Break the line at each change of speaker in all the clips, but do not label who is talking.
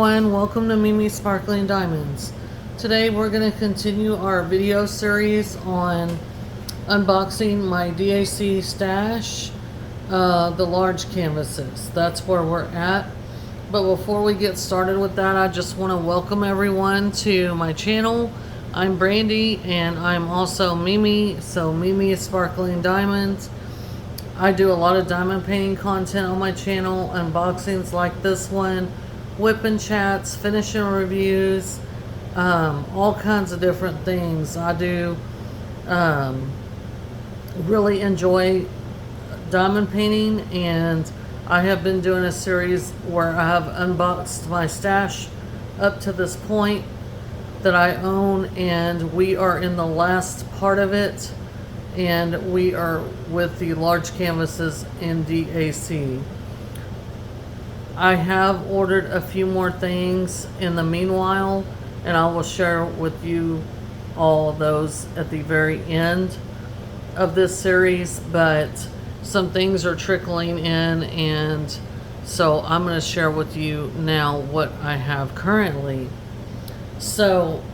everyone, welcome to Mimi Sparkling Diamonds. Today we're going to continue our video series on unboxing my DAC stash, the large canvases. That's where we're at. But before we get started with that, I just want to welcome everyone to my channel. I'm Brandy and I'm also Mimi, so Mimi Sparkling Diamonds. I do a lot of diamond painting content on my channel, unboxings like this one, whipping chats, finishing reviews, all kinds of different things. I do really enjoy diamond painting, and I have been doing a series where I have unboxed my stash up to this point that I own, and we are in the last part of it. And we are with the large canvases in DAC. I have ordered a few more things in the meanwhile, and I will share with you all of those at the very end of this series, but some things are trickling in, and so I'm going to share with you now what I have currently. So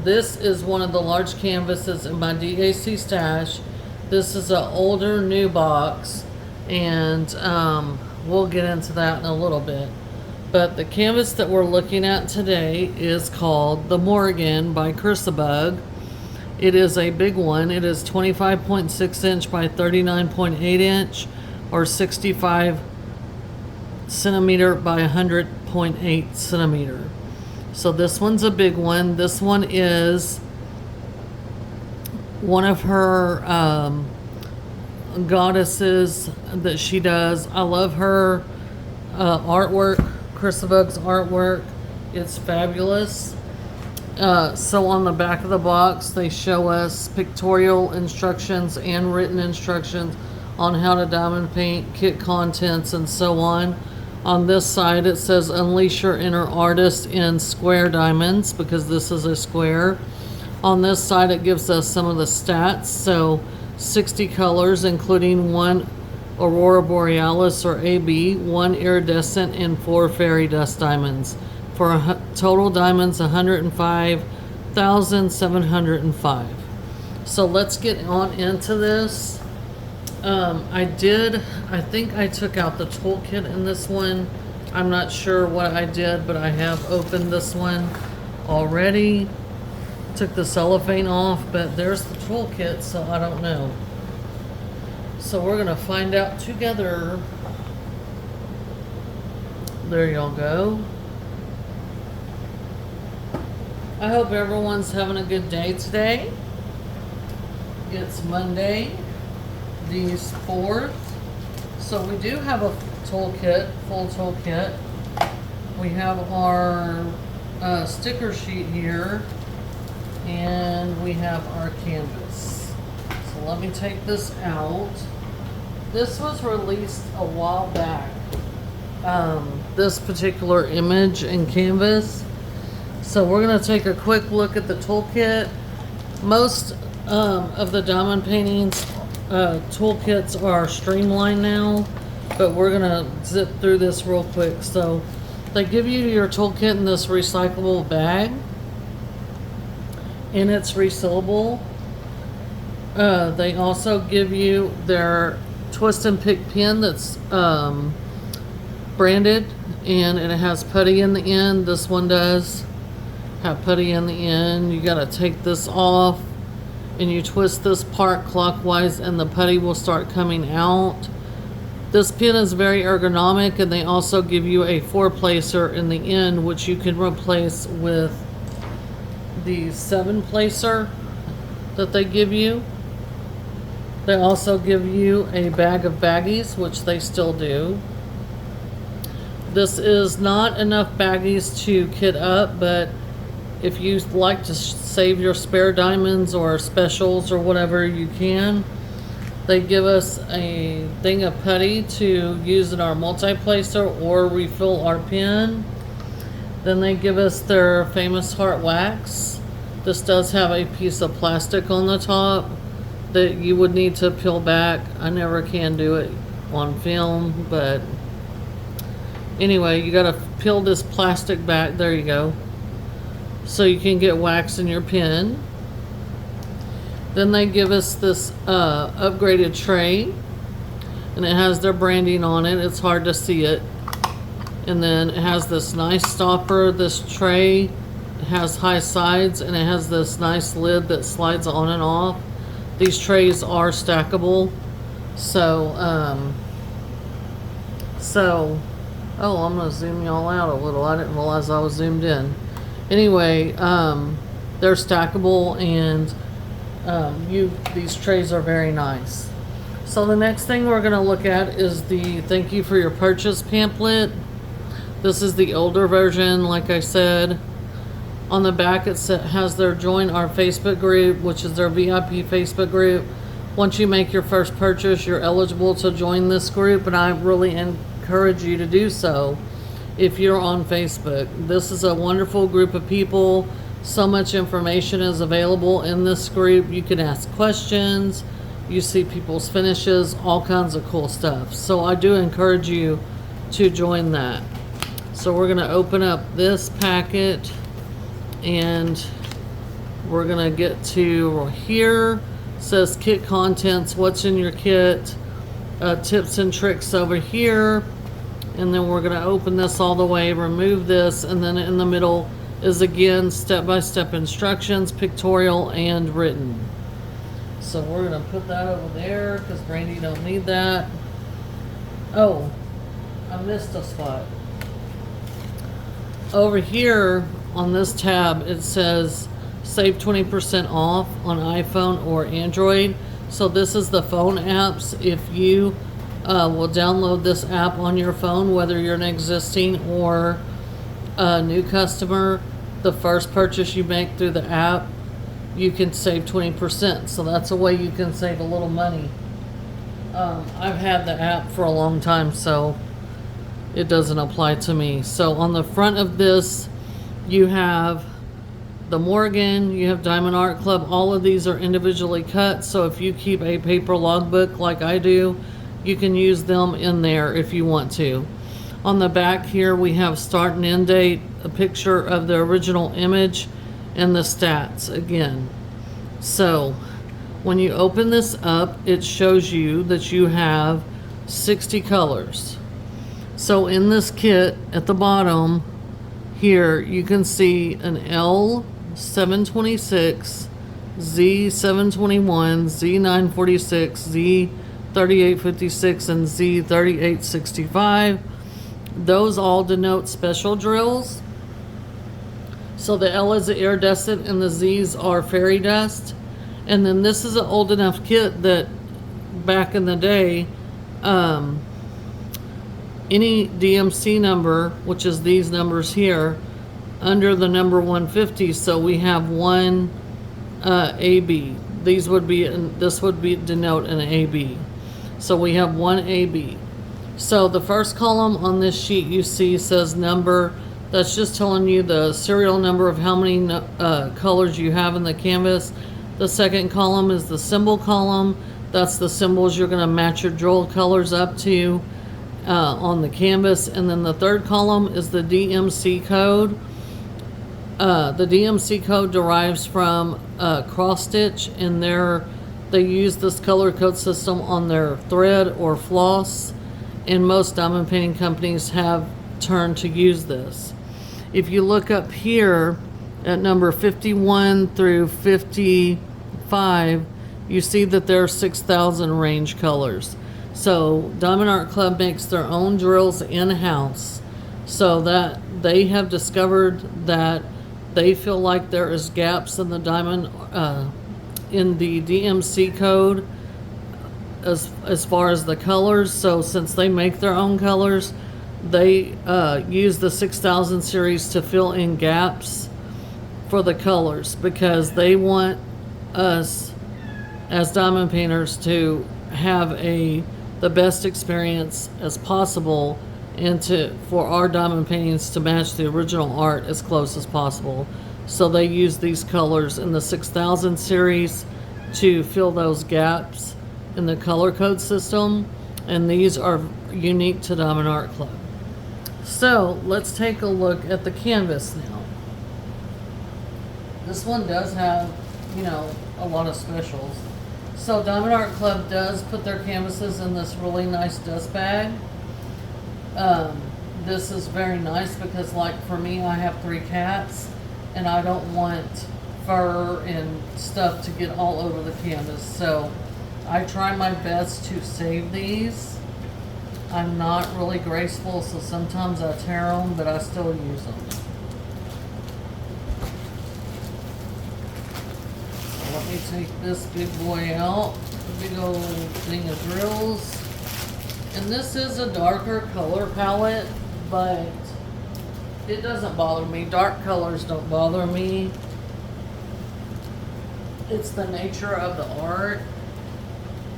this is one of the large canvases in my DAC stash. This is an older new box, and we'll get into that in a little bit. But the canvas that we're looking at today is called the Morgan by Crucibug. It is a big one. It is 25.6 inch by 39.8 inch, or 65 centimeter by 100.8 centimeter. So this one's a big one. This one is one of her goddesses that she does. I love her artwork, Crucibug's artwork. It's fabulous. So on the back of the box, they show us pictorial instructions and written instructions on how to diamond paint, kit contents, and so on. On this side, it says unleash your inner artist in square diamonds, because this is a square. On this side, it gives us some of the stats. So 60 colors, including 1 Aurora Borealis or AB, 1 iridescent, and 4 fairy dust diamonds, for total diamonds 105,705. So let's get on into this. I think I took out the toolkit in this one. I'm not sure what I did, but I have opened this one already. Took the cellophane off, but there's the toolkit, so I don't know. So we're gonna find out together. There y'all go. I hope everyone's having a good day today. It's Monday, the 4th. So we do have a toolkit, full toolkit. We have our sticker sheet here, and we have our canvas. So let me take this out. This was released a while back, this particular image and canvas. So we're going to take a quick look at the toolkit. Most of the diamond paintings toolkits are streamlined now, but we're going to zip through this real quick. So they give you your toolkit in this recyclable bag, and it's resealable. They also give you their twist and pick pen that's branded, and it has putty in the end. This one does have putty in the end. You got to take this off, and you twist this part clockwise, and the putty will start coming out. This pen is very ergonomic, and they also give you a 4-placer in the end, which you can replace with the 7-placer that they give you. They also give you a bag of baggies, which they still do. This is not enough baggies to kit up, but if you like to save your spare diamonds or specials or whatever, you can. They give us a thing of putty to use in our multi-placer or refill our pen. Then they give us their famous heart wax. This does have a piece of plastic on the top that you would need to peel back. I never can do it on film, but Anyway, you gotta peel this plastic back. There you go. So you can get wax in your pen. Then they give us this upgraded tray, and it has their branding on it. It's hard to see it. And then it has this nice stopper. This tray has high sides, and it has this nice lid that slides on and off. These trays are stackable. So, oh, I'm going to zoom y'all out a little. I didn't realize I was zoomed in. Anyway, they're stackable, and these trays are very nice. So the next thing we're going to look at is the thank you for your purchase pamphlet. This is the older version, like I said. On the back it has their join our Facebook group, which is their VIP Facebook group. Once you make your first purchase, you're eligible to join this group, and I really encourage you to do so if you're on Facebook. This is a wonderful group of people. So much information is available in this group. You can ask questions. You see people's finishes, all kinds of cool stuff. So I do encourage you to join that. So we're going to open up this packet, and we're going to get to here. It says kit contents, what's in your kit, tips and tricks over here. And then we're going to open this all the way, remove this, and then in the middle is again step-by-step instructions, pictorial and written. So we're going to put that over there because Brandy don't need that. Oh, I missed a spot. Over here on this tab it says save 20% off on iPhone or Android. So this is the phone apps. If you will download this app on your phone, whether you're an existing or a new customer, the first purchase you make through the app, you can save 20%. So that's a way you can save a little money. I've had the app for a long time, so it doesn't apply to me. So on the front of this, you have the Morgan, you have Diamond Art Club. All of these are individually cut. So if you keep a paper logbook like I do, you can use them in there if you want to. On the back here, we have start and end date, a picture of the original image, and the stats again. So when you open this up, it shows you that you have 60 colors. So in this kit at the bottom here, you can see an L726, Z721, Z946, Z3856, and Z3865. Those all denote special drills. So the L is the iridescent and the Z's are fairy dust. And then this is an old enough kit that back in the day, any DMC number, which is these numbers here, under the number 150, so we have one AB. This would be denote an AB. So we have one AB. So the first column on this sheet you see says number. That's just telling you the serial number of how many colors you have in the canvas. The second column is the symbol column. That's the symbols you're going to match your drill colors up to on the canvas. And then the third column is the DMC code. The DMC code derives from cross stitch, and they use this color code system on their thread or floss, and most diamond painting companies have turned to use this. If you look up here at number 51 through 55, you see that there are 6,000 range colors. So Diamond Art Club makes their own drills in-house, so that they have discovered that they feel like there is gaps in the diamond in the DMC code as far as the colors. So since they make their own colors, they use the 6000 series to fill in gaps for the colors, because they want us as diamond painters to have the best experience as possible, and for our diamond paintings to match the original art as close as possible. So they use these colors in the 6000 series to fill those gaps in the color code system, and these are unique to Diamond Art Club. So let's take a look at the canvas now. This one does have, you know, a lot of specials. So Diamond Art Club does put their canvases in this really nice dust bag. This is very nice because, like, for me, I have 3 cats and I don't want fur and stuff to get all over the canvas. So I try my best to save these. I'm not really graceful, so sometimes I tear them, but I still use them. So let me take this big boy out, a big old thing of drills. And this is a darker color palette, but it doesn't bother me. Dark colors don't bother me. It's the nature of the art.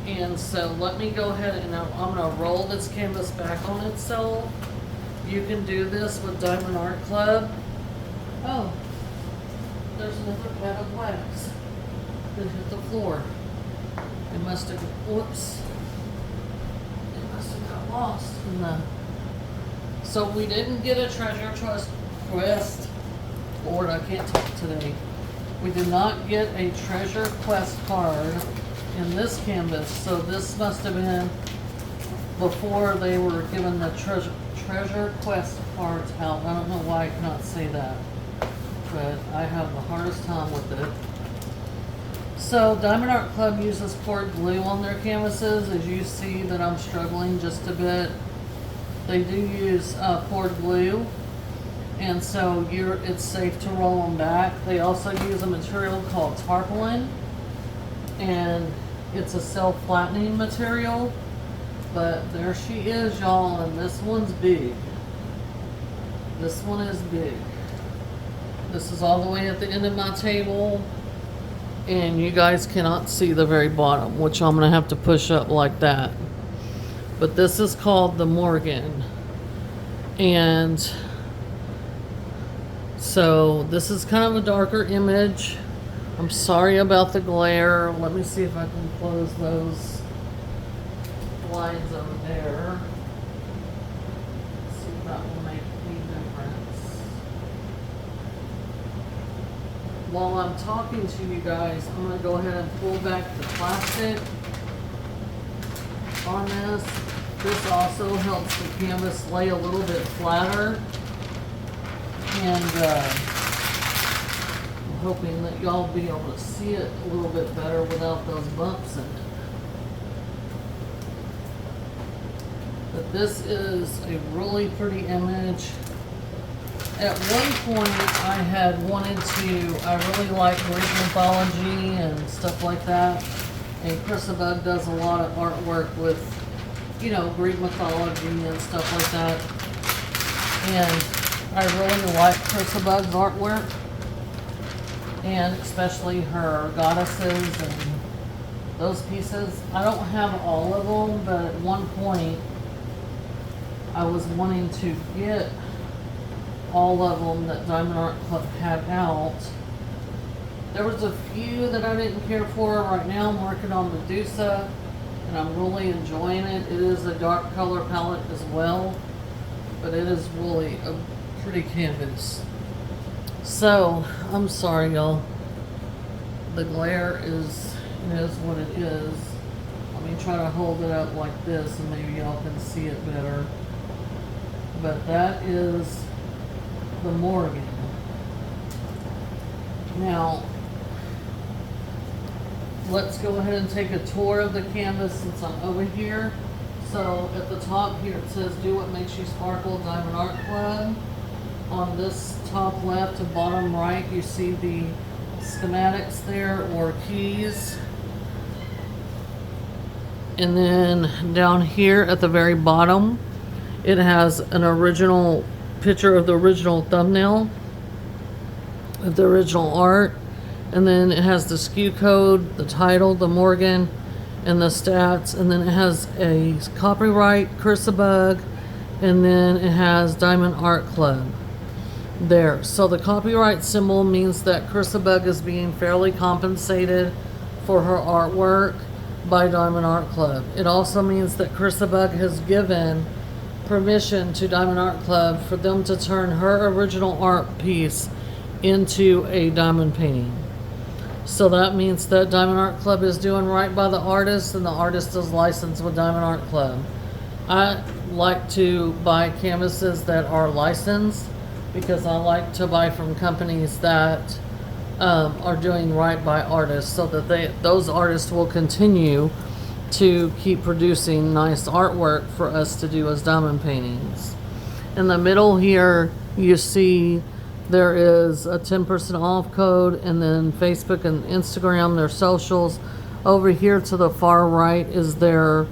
And so let me go ahead and I'm going to roll this canvas back on itself. You can do this with Diamond Art Club. Oh, there's another pad of wax that hit the floor. It must have, whoops. It must have got lost in the... So we didn't get a treasure quest. Lord, I can't talk today. We did not get a treasure quest card in this canvas, so this must have been before they were given the treasure quest cards out. I don't know why I cannot say that, but I have the hardest time with it. So Diamond Art Club uses poured glue on their canvases. As you see that I'm struggling just a bit, they do use poured glue, and so it's safe to roll them back. They also use a material called tarpaulin, and it's a self-flattening material. But there she is, y'all, and this one's big. This one is big. This is all the way at the end of my table, and you guys cannot see the very bottom, which I'm gonna have to push up like that. But this is called the Morgan, and so this is kind of a darker image. I'm sorry about the glare. Let me see if I can close those blinds over there. See if that will make any difference. While I'm talking to you guys, I'm going to go ahead and pull back the plastic on this. This also helps the canvas lay a little bit flatter. And I'm hoping that y'all will be able to see it a little bit better without those bumps in it. But this is a really pretty image. At one point I had wanted to, I really like Greek mythology and stuff like that. And Chrisabug does a lot of artwork with, you know, Greek mythology and stuff like that. And I really like Chrisabug's artwork, and especially her goddesses and those pieces. I don't have all of them, but at one point I was wanting to get all of them that Diamond Art Club had out. There was a few that I didn't care for. Right now I'm working on Medusa, and I'm really enjoying it. It is a dark color palette as well, but it is really a pretty canvas. So I'm sorry, y'all. The glare is what it is. Let me try to hold it up like this and maybe y'all can see it better. But that is the Morgan. Now let's go ahead and take a tour of the canvas since I'm over here. So at the top here it says do what makes you sparkle, Diamond Art Club. On this top left and bottom right you see the schematics there, or keys. And then down here at the very bottom it has an original picture of the original thumbnail of the original art, and then it has the SKU code, the title, the Morgan, and the stats, and then it has a copyright Chrisabug, and then it has Diamond Art Club there. So the copyright symbol means that Chrisabug is being fairly compensated for her artwork by Diamond Art Club. It also means that Chrisabug has given permission to Diamond Art Club for them to turn her original art piece into a diamond painting. So that means that Diamond Art Club is doing right by the artist, and the artist is licensed with Diamond Art Club. I like to buy canvases that are licensed because I like to buy from companies that are doing right by artists, so that those artists will continue to keep producing nice artwork for us to do as diamond paintings. In the middle here, you see there is a 10% off code, and then Facebook and Instagram, their socials. Over here to the far right is their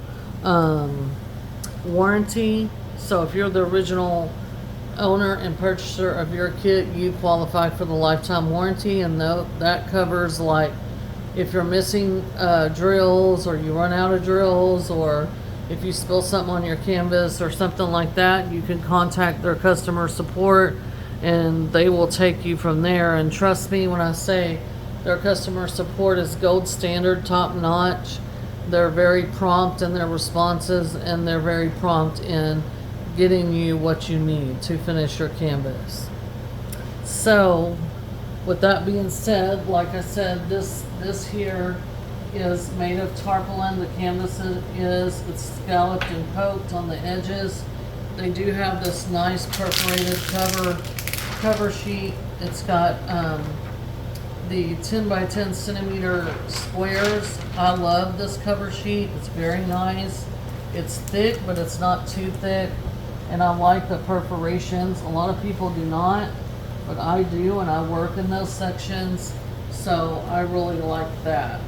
warranty. So if you're the original owner and purchaser of your kit, you qualify for the lifetime warranty, and that covers, like, if you're missing drills, or you run out of drills, or if you spill something on your canvas or something like that, you can contact their customer support and they will take you from there. And trust me when I say their customer support is gold standard, top notch. They're very prompt in their responses, and they're very prompt in getting you what you need to finish your canvas. So with that being said, like I said, this here is made of tarpaulin. The canvas it's scalloped and poked on the edges. They do have this nice perforated cover sheet. It's got the 10 by 10 centimeter squares. I love this cover sheet. It's very nice. It's thick, but it's not too thick. And I like the perforations. A lot of people do not, but I do, and I work in those sections, so I really like that.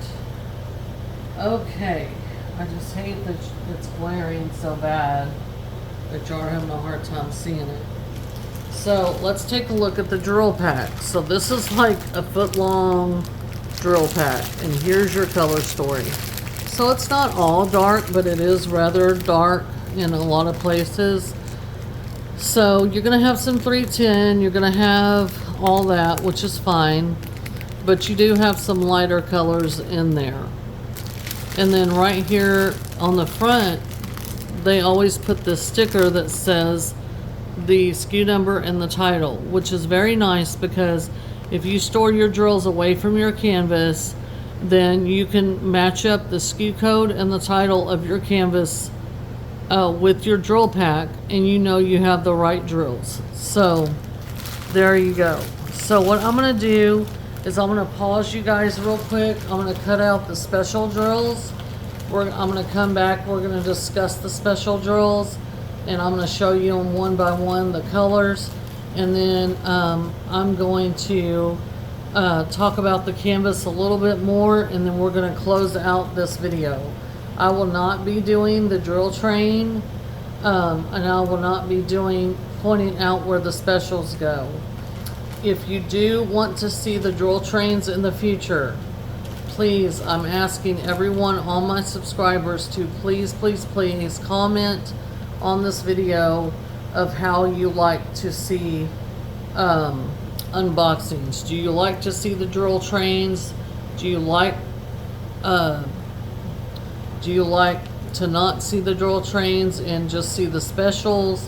Okay, I just hate that it's glaring so bad that y'all are having a hard time seeing it. So let's take a look at the drill pack. So this is like a foot long drill pack, and here's your color story. So it's not all dark, but it is rather dark in a lot of places. So you're gonna have some 310, you're gonna have all that, which is fine, but you do have some lighter colors in there. And then right here on the front, they always put this sticker that says the SKU number and the title, which is very nice, because if you store your drills away from your canvas, then you can match up the SKU code and the title of your canvas with your drill pack, and you know you have the right drills. So there you go. So what I'm gonna do is I'm gonna pause you guys real quick. I'm gonna cut out the special drills. I'm gonna come back, we're gonna discuss the special drills, and I'm gonna show you them one by one, the colors, and then I'm going to talk about the canvas a little bit more, and then we're gonna close out this video. I will not be doing the drill train, and I will not be pointing out where the specials go. If you do want to see the drill trains in the future, please, I'm asking everyone, all my subscribers, to please comment on this video of how you like to see unboxings. Do you like to see the drill trains? Do you like to not see the drill trains and just see the specials?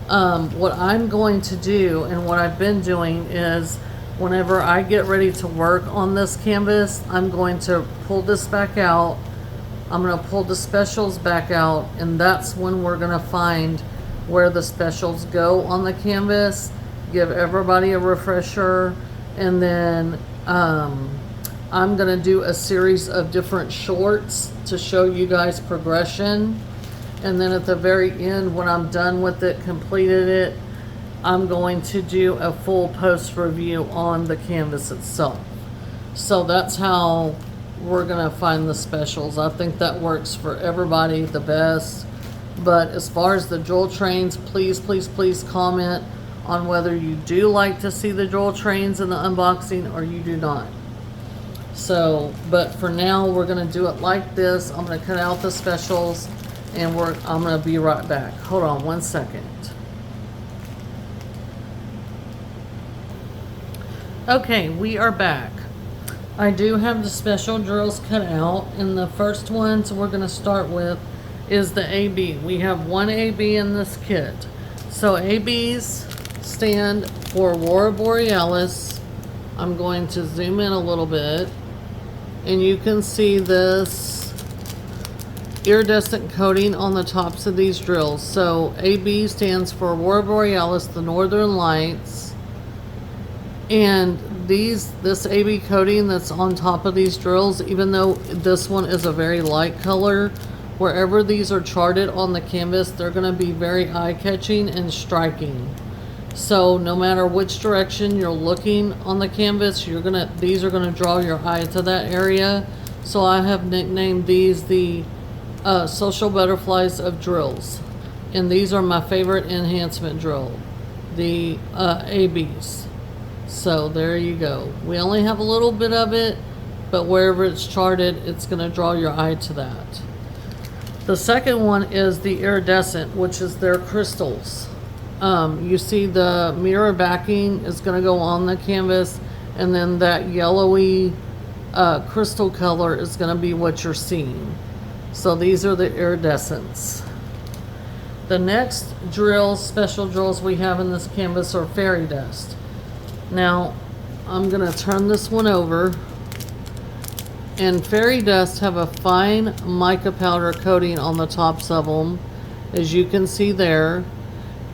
What I'm going to do, and what I've been doing, is whenever I get ready to work on this canvas, I'm going to pull this back out. I'm going to pull the specials back out, and that's when we're going to find where the specials go on the canvas, give everybody a refresher, and then I'm going to do a series of different shorts to show you guys progression. And then at the very end, when I'm done with it, completed it, I'm going to do a full post review on the canvas itself. So that's how we're going to find the specials. I think that works for everybody the best. But as far as the drill trains, please comment on whether you do like to see the drill trains in the unboxing or you do not. So, but for now, we're going to do it like this. I'm going to cut out the specials, and I'm going to be right back. Hold on one second. Okay, we are back. I do have the special drills cut out, and the first ones we're going to start with is the AB. We have one AB in this kit. So ABs stand for Aurora Borealis. I'm going to zoom in a little bit, and you can see this iridescent coating on the tops of these drills. So AB stands for Aurora Borealis, the Northern Lights. And this AB coating that's on top of these drills, even though this one is a very light color, wherever these are charted on the canvas, they're going to be very eye-catching and striking. So no matter which direction you're looking on the canvas, these are gonna draw your eye to that area. So I have nicknamed these the social butterflies of drills, and these are my favorite enhancement drill, the ABs. So there you go. We only have a little bit of it, but wherever it's charted, it's gonna draw your eye to that. The second one is the iridescent, which is their crystals. You see the mirror backing is going to go on the canvas, and then that yellowy crystal color is going to be what you're seeing. So these are the iridescents. The next special drills we have in this canvas are fairy dust. Now, I'm going to turn this one over. And fairy dust have a fine mica powder coating on the tops of them, as you can see there.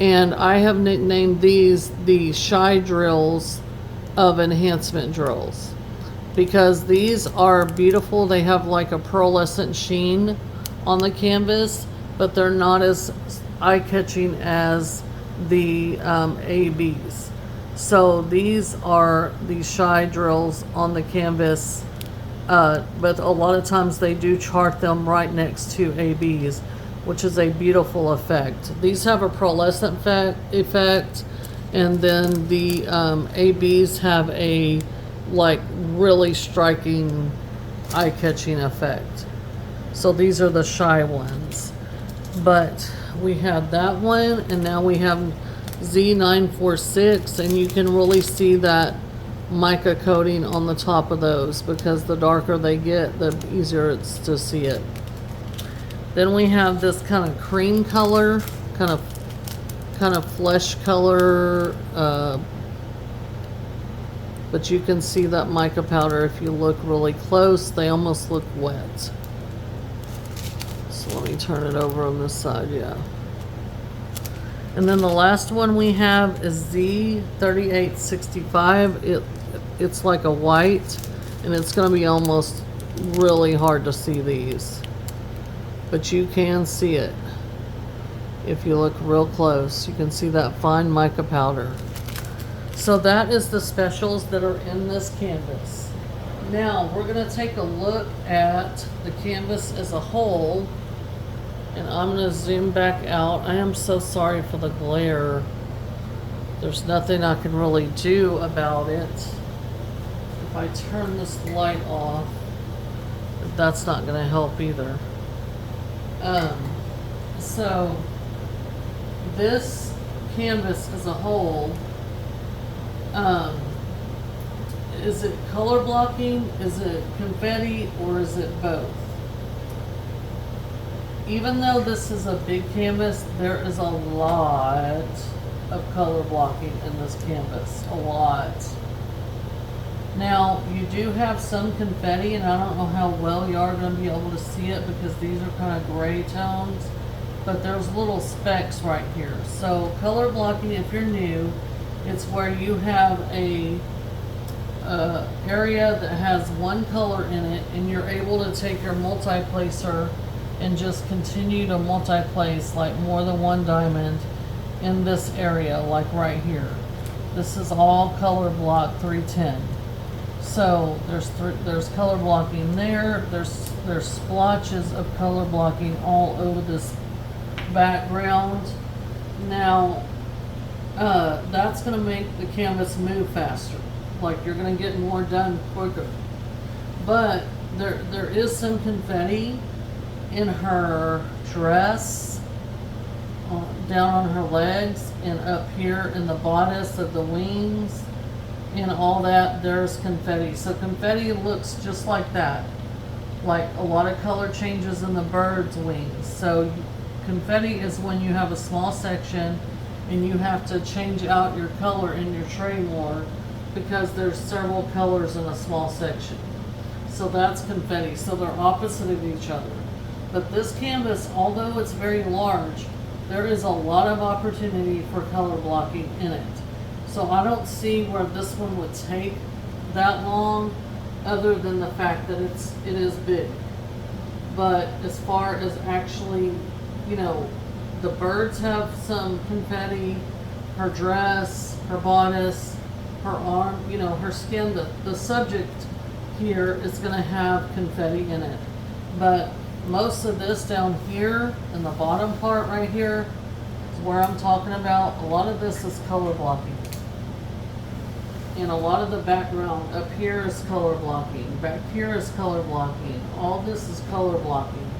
And I have nicknamed these the shy drills of enhancement drills, because these are beautiful. They have like a pearlescent sheen on the canvas, but they're not as eye-catching as the ABs. So these are the shy drills on the canvas, but a lot of times they do chart them right next to ABs, which is a beautiful effect. These have a pearlescent effect, and then the ABs have a like really striking eye-catching effect. So these are the shy ones. But we have that one, and now we have Z946, and you can really see that mica coating on the top of those, because the darker they get, the easier it's to see it. Then we have this kind of cream color, kind of flesh color, but you can see that mica powder if you look really close. They almost look wet. So let me turn it over on this side, yeah. And then the last one we have is Z3865. It's like a white, and it's going to be almost really hard to see these. But you can see it. If you look real close, you can see that fine mica powder. So that is the specials that are in this canvas. Now we're going to take a look at the canvas as a whole, and I'm going to zoom back out. I am so sorry for the glare. There's nothing I can really do about it. If I turn this light off, that's not going to help either. So this canvas as a whole, is it color blocking, is it confetti, or is it both? Even though this is a big canvas, there is a lot of color blocking in this canvas, a lot. Now, you do have some confetti, and I don't know how well you are going to be able to see it because these are kind of gray tones, but there's little specks right here. So color blocking, if you're new, it's where you have a area that has one color in it, and you're able to take your multi-placer and just continue to multi-place like more than one diamond in this area, like right here. This is all color block 310. So there's color blocking there. There's splotches of color blocking all over this background. Now that's going to make the canvas move faster. Like you're going to get more done quicker. But there is some confetti in her dress, down on her legs, and up here in the bodice of the wings, and all that, there's confetti. So confetti looks just like that. like a lot of color changes in the bird's wings. So confetti is when you have a small section and you have to change out your color in your tray more because there's several colors in a small section. So that's confetti. So they're opposite of each other. But this canvas, although it's very large, there is a lot of opportunity for color blocking in it. So I don't see where this one would take that long, other than the fact that it is big. But as far as actually, you know, the birds have some confetti, her dress, her bodice, her arm, you know, her skin, the subject here is going to have confetti in it. But most of this down here in the bottom part right here is where I'm talking about. A lot of this is color blocking. And a lot of the background up here is color blocking. Back here is color blocking. All this is color blocking.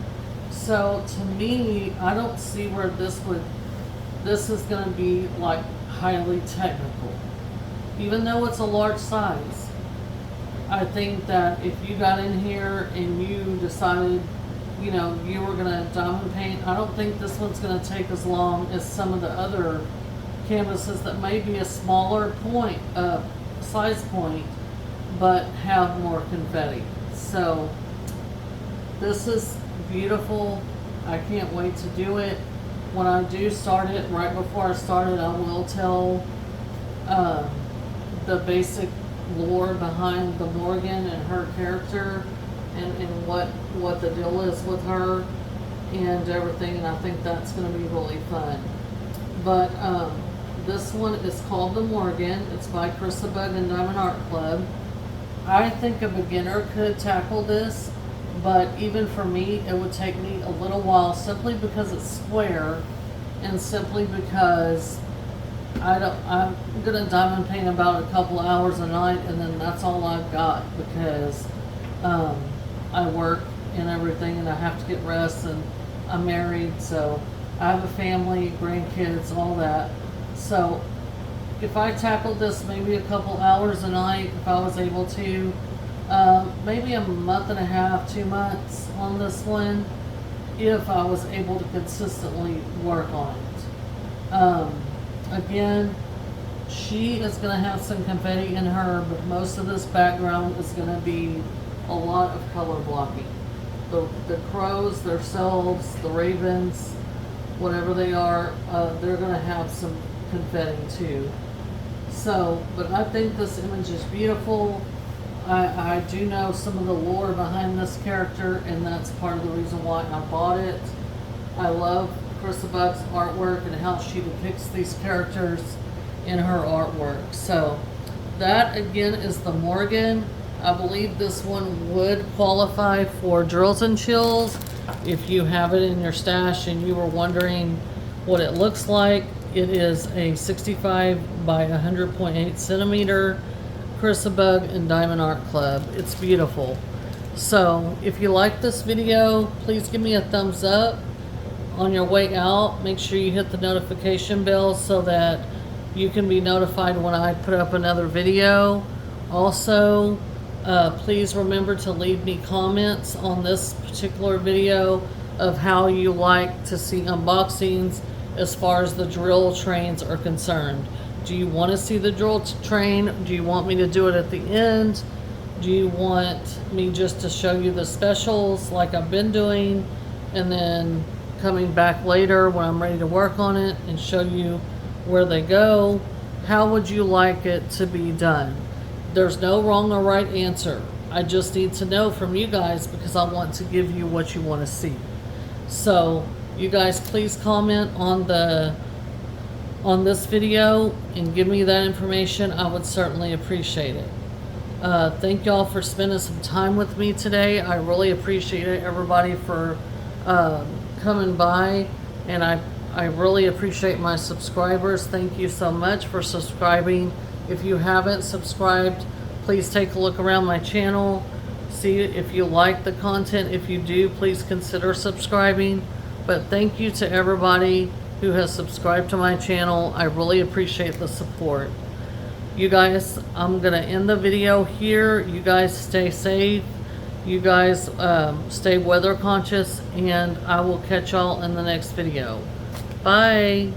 So to me, I don't see where this is going to be like highly technical. Even though it's a large size, I think that if you got in here and you decided, you know, you were going to diamond paint, I don't think this one's going to take as long as some of the other canvases that may be a smaller point, size point, but have more confetti. So this is beautiful. I can't wait to do it. When I do start it, right before I start it, I will tell the basic lore behind the Morgan and her character and what the deal is with her and everything, and I think that's going to be really fun. But this one is called the Morgan. It's by Bug and Diamond Art Club. I think a beginner could tackle this, but even for me, it would take me a little while simply because it's square and simply because I'm gonna diamond paint about a couple hours a night, and then that's all I've got because I work and everything, and I have to get rest, and I'm married, so I have a family, grandkids, all that. So if I tackled this maybe a couple hours a night, if I was able to, maybe a month and a half, 2 months on this one, if I was able to consistently work on it. Again, she is going to have some confetti in her, but most of this background is going to be a lot of color blocking. The crows themselves, the ravens, whatever they are, they're going to have some confetti too. So, but I think this image is beautiful. I do know some of the lore behind this character, and that's part of the reason why I bought it. I love Bug's artwork and how she depicts these characters in her artwork. So that again is the Morgan. I believe this one would qualify for Drills and Chills. If you have it in your stash and you were wondering what it looks like, it is a 65 by 100.8 centimeter Bug and Diamond Art Club. It's beautiful. So if you like this video, please give me a thumbs up. On your way out, make sure you hit the notification bell so that you can be notified when I put up another video. Also, please remember to leave me comments on this particular video of how you like to see unboxings as far as the drill trains are concerned. Do you want to see the drill train? Do you want me to do it at the end? Do you want me just to show you the specials like I've been doing, and then coming back later when I'm ready to work on it and show you where they go? How would you like it to be done? There's no wrong or right answer. I just need to know from you guys because I want to give you what you want to see. So you guys please comment on this video and give me that information. I would certainly appreciate it. Thank y'all for spending some time with me today. I really appreciate it, everybody, for coming by, and I really appreciate my subscribers. Thank you so much for subscribing. If you haven't subscribed, please take a look around my channel, see if you like the content. If you do, please consider subscribing. But thank you to everybody who has subscribed to my channel. I really appreciate the support. You guys, I'm gonna end the video here. You guys stay safe You guys stay weather conscious, and I will catch y'all in the next video. Bye.